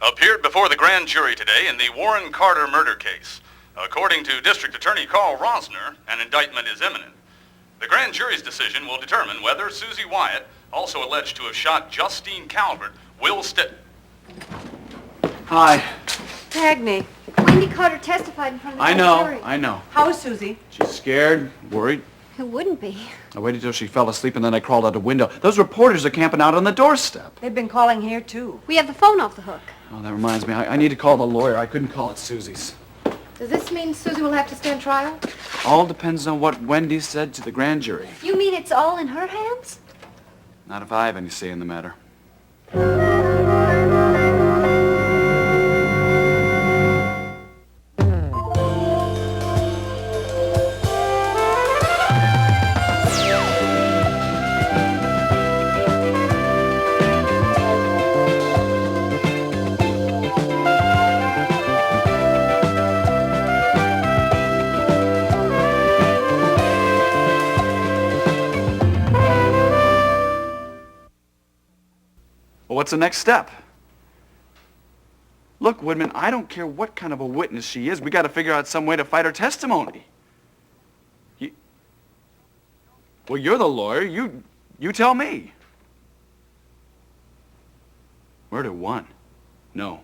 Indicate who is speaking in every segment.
Speaker 1: appeared before the grand jury today in the Warren Carter murder case. According to District Attorney Carl Rosner, an indictment is imminent. The grand jury's decision will determine whether Susie Wyatt, also alleged to have shot Justine Calvert, will
Speaker 2: Hi.
Speaker 3: Cagney.
Speaker 4: Wendy Carter testified in front of the jury.
Speaker 2: I know.
Speaker 3: How is Susie?
Speaker 2: She's scared, worried.
Speaker 4: Who wouldn't be?
Speaker 2: I waited till she fell asleep and then I crawled out a window. Those reporters are camping out on the doorstep.
Speaker 3: They've been calling here, too.
Speaker 4: We have the phone off the hook.
Speaker 2: Oh, that reminds me. I need to call the lawyer. I couldn't call it Susie's.
Speaker 5: Does this mean Susie will have to stand trial?
Speaker 2: All depends on what Wendy said to the grand jury.
Speaker 4: You mean it's all in her hands?
Speaker 2: Not if I have any say in the matter. Well, what's the next step? Look, Woodman, I don't care what kind of a witness she is. We got to figure out some way to fight her testimony. Well, you're the lawyer. You tell me. Murder one. No.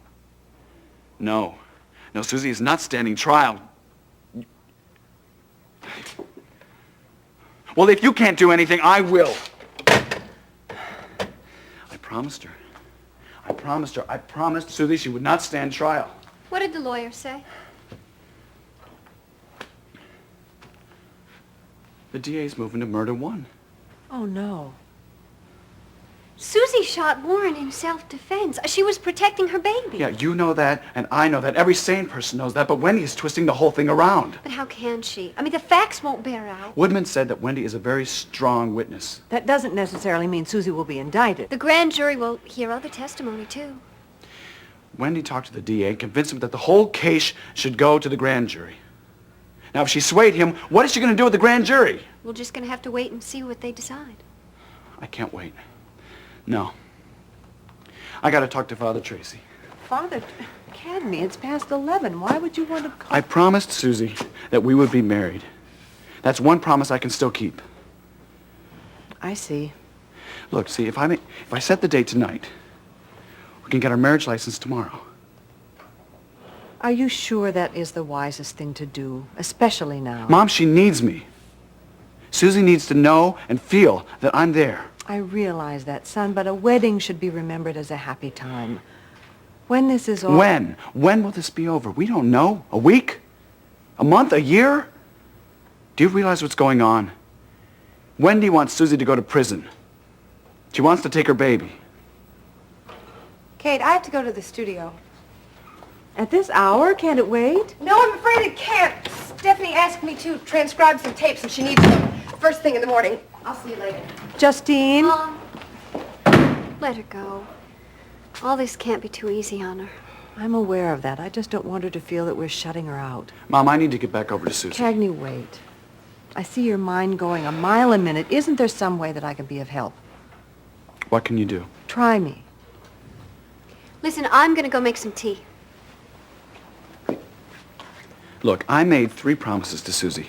Speaker 2: No. No, Susie is not standing trial. Well, if you can't do anything, I will. I promised her. I promised Susie she would not stand trial.
Speaker 4: What did the lawyer say?
Speaker 2: The DA's moving to murder one.
Speaker 3: Oh, no.
Speaker 4: Susie shot Warren in self-defense. She was protecting her baby.
Speaker 2: Yeah, you know that, and I know that. Every sane person knows that, but Wendy is twisting the whole thing around.
Speaker 4: But how can she? I mean, the facts won't bear out.
Speaker 2: Woodman said that Wendy is a very strong witness.
Speaker 3: That doesn't necessarily mean Susie will be indicted.
Speaker 4: The grand jury will hear other testimony, too.
Speaker 2: Wendy talked to the DA and convinced him that the whole case should go to the grand jury. Now, if she swayed him, what is she going to do with the grand jury?
Speaker 4: We're just going to have to wait and see what they decide.
Speaker 2: I can't wait. No. I got to talk to Father Tracy.
Speaker 3: Father, Cagney, it's past 11. Why would you want to call?
Speaker 2: I promised Susie that we would be married. That's one promise I can still keep.
Speaker 3: I see.
Speaker 2: Look, see, if I set the date tonight, we can get our marriage license tomorrow.
Speaker 3: Are you sure that is the wisest thing to do, especially now?
Speaker 2: Mom, she needs me. Susie needs to know and feel that I'm there.
Speaker 3: I realize that, son, but a wedding should be remembered as a happy time. When this is all...
Speaker 2: When? When will this be over? We don't know. A week? A month? A year? Do you realize what's going on? Wendy wants Susie to go to prison. She wants to take her baby.
Speaker 5: Kate, I have to go to the studio.
Speaker 3: At this hour? Can't it wait?
Speaker 5: No, I'm afraid it can't. Stephanie asked me to transcribe some tapes, and she needs them first thing in the morning. I'll see you later.
Speaker 3: Justine?
Speaker 4: Let her go. All this can't be too easy on her.
Speaker 3: I'm aware of that. I just don't want her to feel that we're shutting her out.
Speaker 2: Mom, I need to get back over to Susie.
Speaker 3: Cagney, wait. I see your mind going a mile a minute. Isn't there some way that I can be of help?
Speaker 2: What can you do?
Speaker 3: Try me.
Speaker 4: Listen, I'm going to go make some tea.
Speaker 2: Look, I made 3 promises to Susie.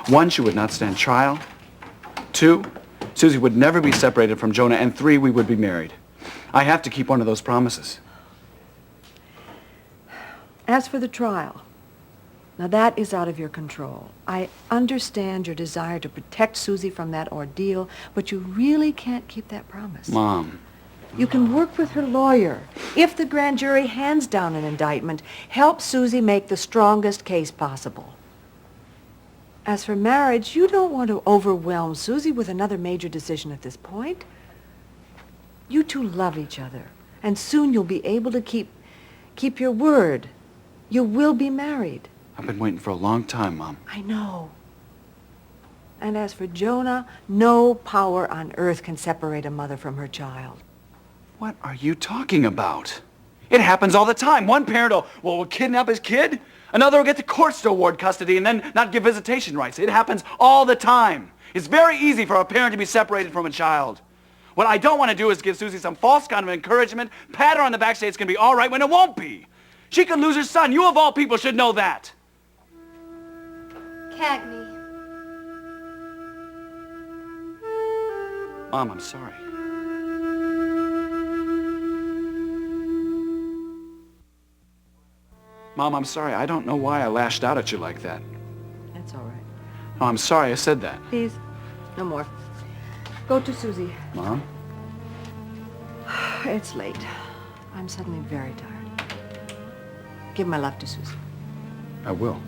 Speaker 2: 1, she would not stand trial. 2, Susie would never be separated from Jonah. And 3, we would be married. I have to keep one of those promises.
Speaker 3: As for the trial, now that is out of your control. I understand your desire to protect Susie from that ordeal, but you really can't keep that promise.
Speaker 2: Mom.
Speaker 3: You can work with her lawyer. If the grand jury hands down an indictment, help Susie make the strongest case possible. As for marriage, you don't want to overwhelm Susie with another major decision at this point. You two love each other, and soon you'll be able to keep your word. You will be married.
Speaker 2: I've been waiting for a long time, Mom.
Speaker 3: I know. And as for Jonah, no power on earth can separate a mother from her child.
Speaker 2: What are you talking about? It happens all the time. One parent will kidnap his kid. Another will get the courts to award custody and then not give visitation rights. It happens all the time. It's very easy for a parent to be separated from a child. What I don't want to do is give Susie some false kind of encouragement, pat her on the back, say it's going to be all right when it won't be. She could lose her son. You of all people should know that.
Speaker 4: Cagney.
Speaker 2: Mom, I'm sorry. Mom, I'm sorry. I don't know why I lashed out at you like that.
Speaker 3: That's all right.
Speaker 2: Oh, I'm sorry I said that.
Speaker 3: Please, no more. Go to Susie.
Speaker 2: Mom?
Speaker 3: It's late. I'm suddenly very tired. Give my love to Susie.
Speaker 2: I will.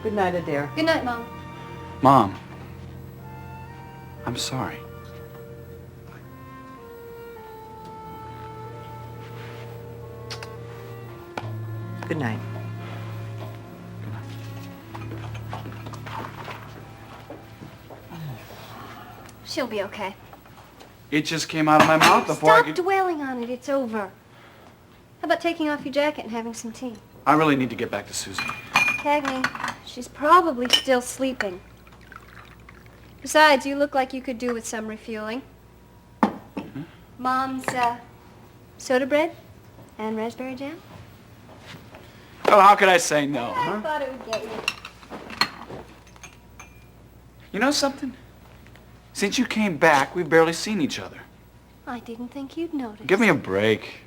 Speaker 3: Good night, Adair.
Speaker 4: Good night, Mom.
Speaker 2: Mom, I'm sorry.
Speaker 3: Good night.
Speaker 4: She'll be okay.
Speaker 2: It just came out of my mouth before I
Speaker 4: Stop
Speaker 2: could...
Speaker 4: dwelling on it. It's over. How about taking off your jacket and having some tea?
Speaker 2: I really need to get back to Susie.
Speaker 4: Cagney, she's probably still sleeping. Besides, you look like you could do with some refueling. Mom's, soda bread and raspberry jam?
Speaker 2: Oh, how could I say no,
Speaker 4: I
Speaker 2: huh?
Speaker 4: thought it would get you.
Speaker 2: You know something? Since you came back, we've barely seen each other.
Speaker 4: I didn't think you'd notice.
Speaker 2: Give me a break.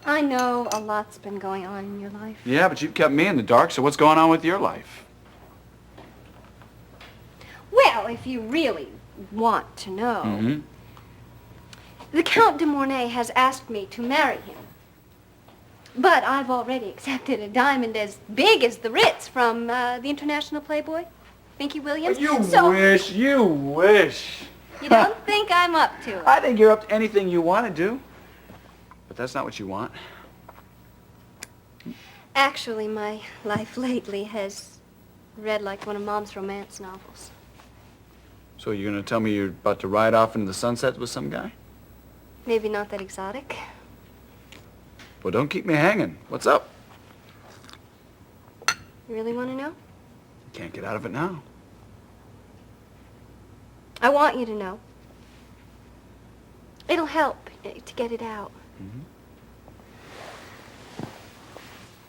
Speaker 4: I know a lot's been going on in your life.
Speaker 2: Yeah, but you've kept me in the dark, so what's going on with your life?
Speaker 4: Well, if you really want to know,
Speaker 2: Mm-hmm.
Speaker 4: the Count de Mornay has asked me to marry him. But I've already accepted a diamond as big as the Ritz from the International Playboy, Binky Williams.
Speaker 2: You
Speaker 4: so
Speaker 2: wish.
Speaker 4: you don't think I'm up to it?
Speaker 2: I think you're up to anything you want to do. But that's not what you want.
Speaker 4: Actually, my life lately has read like one of Mom's romance novels.
Speaker 2: So you're going to tell me you're about to ride off into the sunset with some guy?
Speaker 4: Maybe not that exotic.
Speaker 2: Well, don't keep me hanging. What's up?
Speaker 4: You really want to know?
Speaker 2: Can't get out of it now.
Speaker 4: I want you to know. It'll help to get it out.
Speaker 2: Mm-hmm.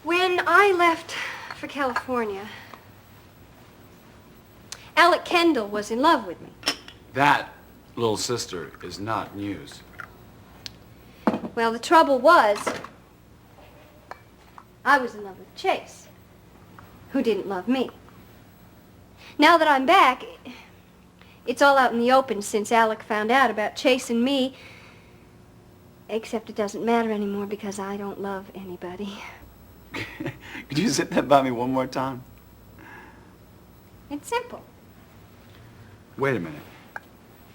Speaker 4: When I left for California, Alec Kendall was in love with me.
Speaker 2: That, little sister, is not news.
Speaker 4: Well, the trouble was, I was in love with Chase, who didn't love me. Now that I'm back, it's all out in the open since Alec found out about Chase and me. Except it doesn't matter anymore because I don't love anybody.
Speaker 2: Could you sit that by me one more time?
Speaker 4: It's simple.
Speaker 2: Wait a minute.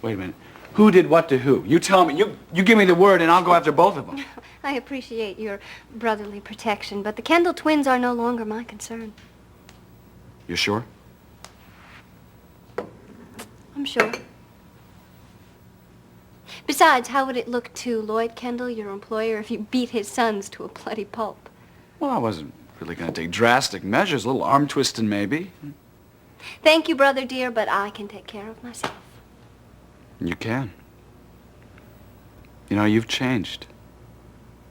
Speaker 2: Wait a minute. Who did what to who? You tell me. You give me the word and I'll go after both of them.
Speaker 4: I appreciate your brotherly protection, but the Kendall twins are no longer my concern.
Speaker 2: You sure?
Speaker 4: I'm sure. Besides, how would it look to Lloyd Kendall, your employer, if you beat his sons to a bloody pulp?
Speaker 2: Well, I wasn't really going to take drastic measures. A little arm twisting, maybe.
Speaker 4: Thank you, brother dear, but I can take care of myself.
Speaker 2: You can. You know, you've changed.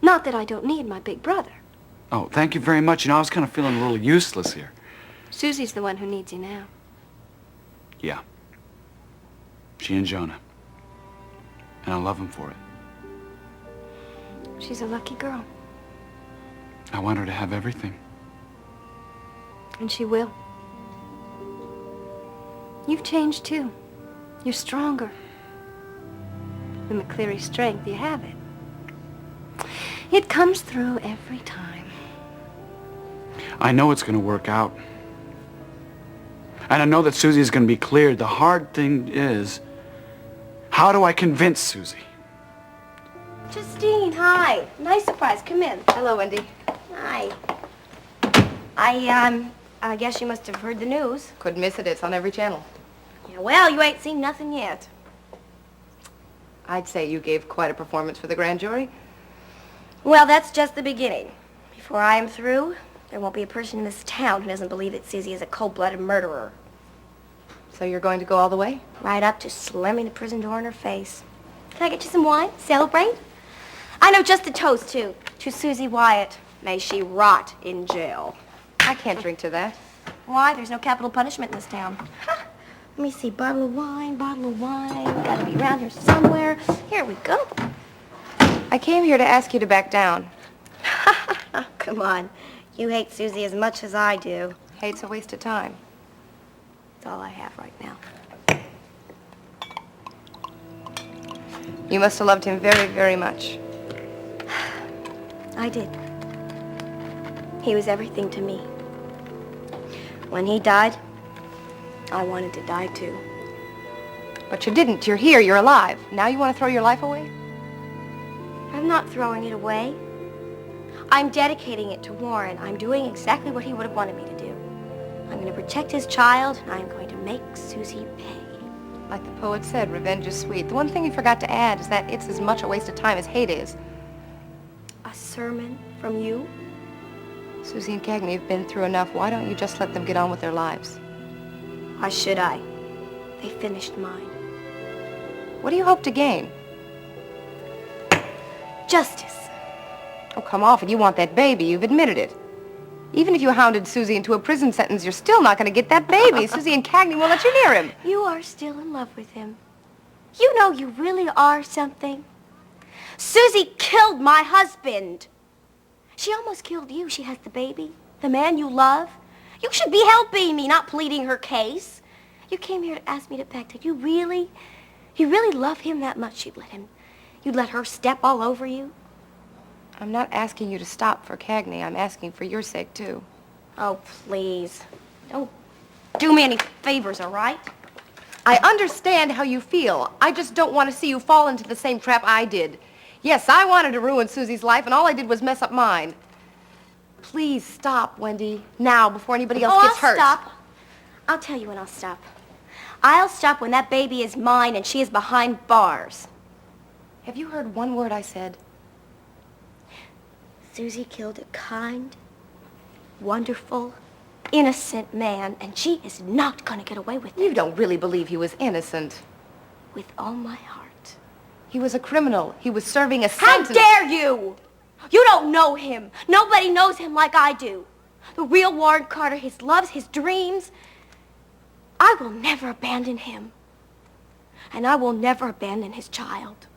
Speaker 4: Not that I don't need my big brother.
Speaker 2: Oh, thank you very much. You know, I was kind of feeling a little useless here.
Speaker 4: Susie's the one who needs you now.
Speaker 2: Yeah. She and Jonah. And I love him for it.
Speaker 4: She's a lucky girl.
Speaker 2: I want her to have everything.
Speaker 4: And she will. You've changed, too. You're stronger. The McCleary strength, you have it. It comes through every time.
Speaker 2: I know it's going to work out. And I know that Susie's going to be cleared. The hard thing is, how do I convince Susie?
Speaker 5: Justine, hi. Nice surprise. Come in. Hello, Wendy. Hi. I guess you must have heard the news.
Speaker 6: Couldn't miss it. It's on every channel.
Speaker 5: Yeah, well, you ain't seen nothing yet.
Speaker 6: I'd say you gave quite a performance for the grand jury.
Speaker 5: Well, that's just the beginning. Before I am through, there won't be a person in this town who doesn't believe that Susie is a cold-blooded murderer.
Speaker 6: So you're going to go all the way?
Speaker 7: Right up to slamming the prison door in her face. Can I get you some wine? Celebrate? I know just a toast, too. To Susie Wyatt. May she rot in jail.
Speaker 6: I can't drink to that.
Speaker 7: Why? There's no capital punishment in this town. Let me see. Bottle of wine, bottle of wine. Gotta be around here somewhere. Here we go.
Speaker 6: I came here to ask you to back down.
Speaker 7: Come on. You hate Susie as much as I do.
Speaker 6: Hey, it's a waste of time.
Speaker 7: That's all I have right now.
Speaker 6: You must have loved him very, very much.
Speaker 7: I did. He was everything to me. When he died, I wanted to die too.
Speaker 6: But you didn't. You're here. You're alive. Now you want to throw your life away?
Speaker 7: I'm not throwing it away. I'm dedicating it to Warren. I'm doing exactly what he would have wanted me to do. I'm going to protect his child, and I'm going to make Susie pay.
Speaker 6: Like the poet said, revenge is sweet. The one thing you forgot to add is that it's as much a waste of time as hate is.
Speaker 7: A sermon from you?
Speaker 6: Susie and Cagney have been through enough. Why don't you just let them get on with their lives?
Speaker 7: Why should I? They finished mine.
Speaker 6: What do you hope to gain?
Speaker 7: Justice.
Speaker 6: Oh, come off it. You want that baby. You've admitted it. Even if you hounded Susie into a prison sentence, you're still not going to get that baby. Susie and Cagney won't let you near him.
Speaker 7: You are still in love with him. You know you really are something. Susie killed my husband. She almost killed you. She has the baby, the man you love. You should be helping me, not pleading her case. You came here to ask me to back down. You really love him that much you'd let her step all over you?
Speaker 6: I'm not asking you to stop for Cagney. I'm asking for your sake, too.
Speaker 7: Oh, please. Don't do me any favors, all right?
Speaker 6: I understand how you feel. I just don't want to see you fall into the same trap I did. Yes, I wanted to ruin Susie's life, and all I did was mess up mine. Please stop, Wendy, now, before anybody else gets hurt.
Speaker 7: I'll stop. I'll tell you when I'll stop. I'll stop when that baby is mine and she is behind bars.
Speaker 6: Have you heard one word I said?
Speaker 7: Susie killed a kind, wonderful, innocent man, and she is not going to get away with it.
Speaker 6: You don't really believe he was innocent.
Speaker 7: With all my heart.
Speaker 6: He was a criminal. He was serving a
Speaker 7: How
Speaker 6: sentence.
Speaker 7: dare you! You don't know him. Nobody knows him like I do. The real Warren Carter, his loves, his dreams. I will never abandon him. And I will never abandon his child.